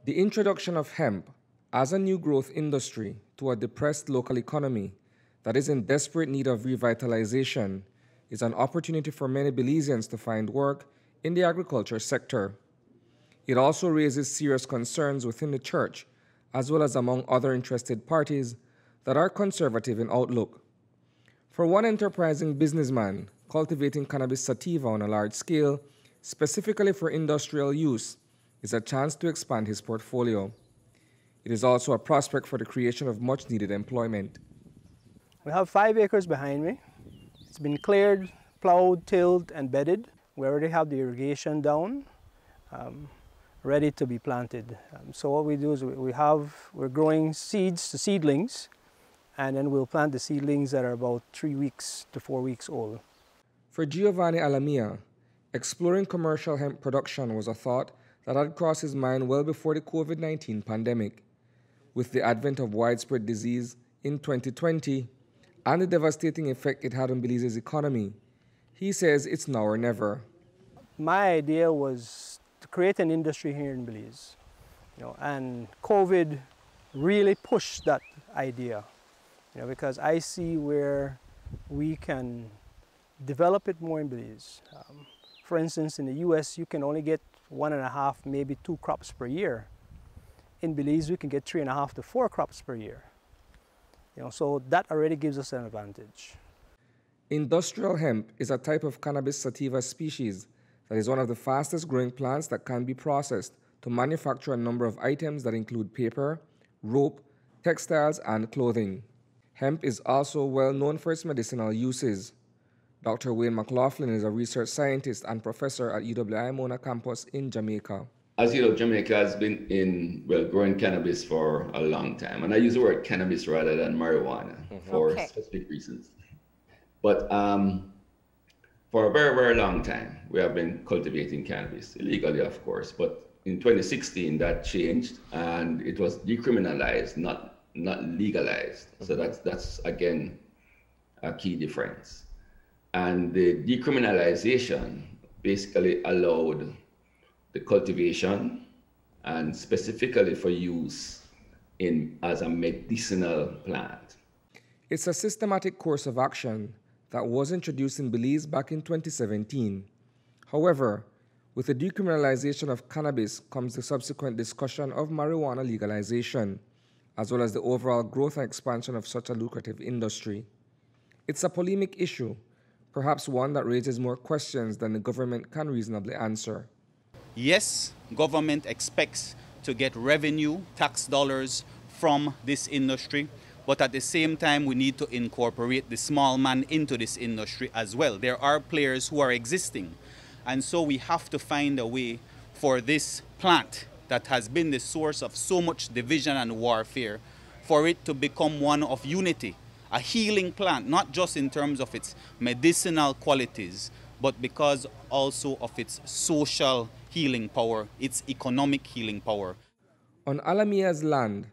The introduction of hemp as a new growth industry to a depressed local economy that is in desperate need of revitalization is an opportunity for many Belizeans to find work in the agriculture sector. It also raises serious concerns within the church, as well as among other interested parties that are conservative in outlook. For one enterprising businessman, cultivating cannabis sativa on a large scale, specifically for industrial use, is a chance to expand his portfolio. It is also a prospect for the creation of much-needed employment. We have 5 acres behind me. It's been cleared, plowed, tilled, and bedded. We already have the irrigation down, ready to be planted. So what we do is we're growing seeds to seedlings, and then we'll plant the seedlings that are about 3 weeks to 4 weeks old. For Giovanni Alamia, exploring commercial hemp production was a thought that had crossed his mind well before the COVID-19 pandemic. With the advent of widespread disease in 2020 and the devastating effect it had on Belize's economy, he says it's now or never. My idea was to create an industry here in Belize, and COVID really pushed that idea, because I see where we can develop it more in Belize. For instance, in the US, you can only get 1.5, maybe 2 crops per year. In Belize, we can get 3.5 to 4 crops per year. So that already gives us an advantage. Industrial hemp is a type of cannabis sativa species that is one of the fastest growing plants that can be processed to manufacture a number of items that include paper, rope, textiles, and clothing. Hemp is also well known for its medicinal uses. Dr. Wayne McLaughlin is a research scientist and professor at UWI Mona campus in Jamaica. As you know, Jamaica has been growing cannabis for a long time. And I use the word cannabis rather than marijuana for specific reasons. But for a very, very long time, we have been cultivating cannabis, illegally, of course. But in 2016, that changed and it was decriminalized, not legalized. So that's again, a key difference. And the decriminalization basically allowed the cultivation and specifically for use as a medicinal plant. It's a systematic course of action that was introduced in Belize back in 2017. However, with the decriminalization of cannabis comes the subsequent discussion of marijuana legalization, as well as the overall growth and expansion of such a lucrative industry. It's a polemic issue, perhaps one that raises more questions than the government can reasonably answer. Yes, government expects to get revenue, tax dollars from this industry, but at the same time we need to incorporate the small man into this industry as well. There are players who are existing, and so we have to find a way for this plant that has been the source of so much division and warfare, for it to become one of unity. A healing plant, not just in terms of its medicinal qualities, but because also of its social healing power, its economic healing power. On Alamia's land,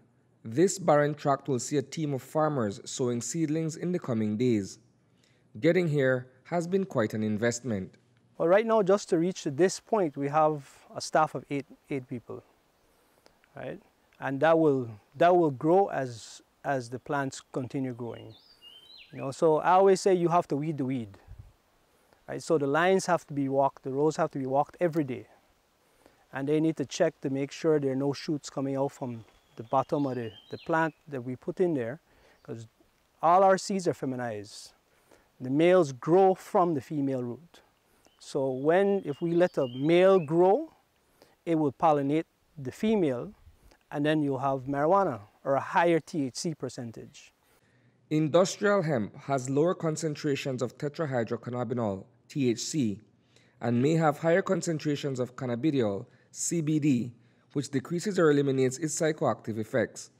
this barren tract will see a team of farmers sowing seedlings in the coming days. Getting here has been quite an investment. Well, right now, just to reach to this point, we have a staff of eight people, right? And that will grow as the plants continue growing. So I always say you have to weed the weed, right? So the lines have to be walked, the rows have to be walked every day. And they need to check to make sure there are no shoots coming out from the bottom of the plant that we put in there, because all our seeds are feminized. The males grow from the female root. So if we let a male grow, it will pollinate the female, and then you'll have marijuana or a higher THC percentage. Industrial hemp has lower concentrations of tetrahydrocannabinol, THC, and may have higher concentrations of cannabidiol, CBD, which decreases or eliminates its psychoactive effects.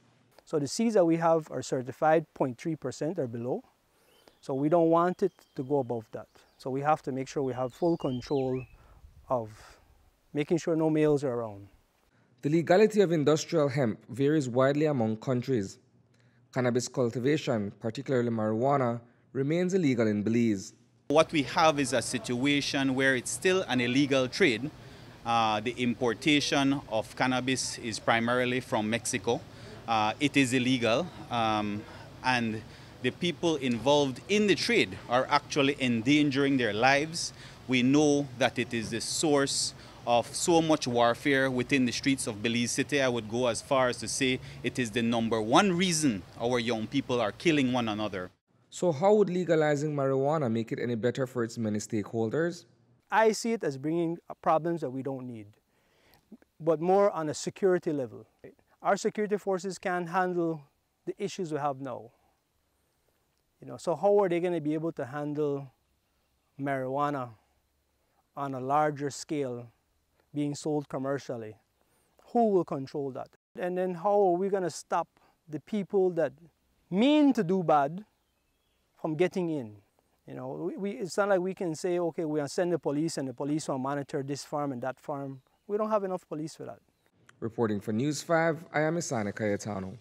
So the seeds that we have are certified 0.3% or below. So we don't want it to go above that. So we have to make sure we have full control of making sure no males are around. The legality of industrial hemp varies widely among countries. Cannabis cultivation, particularly marijuana, remains illegal in Belize. What we have is a situation where it's still an illegal trade, The importation of cannabis is primarily from Mexico. It is illegal, and the people involved in the trade are actually endangering their lives. We know that it is the source of so much warfare within the streets of Belize City. I would go as far as to say it is the #1 reason our young people are killing one another. So how would legalizing marijuana make it any better for its many stakeholders? I see it as bringing problems that we don't need, but more on a security level. Our security forces can't handle the issues we have now. So how are they going to be able to handle marijuana on a larger scale being sold commercially? Who will control that? And then how are we going to stop the people that mean to do bad from getting in? It's not like we can say, okay, we're going to send the police and the police will monitor this farm and that farm. We don't have enough police for that. Reporting for News 5, I am Isani Cayetano.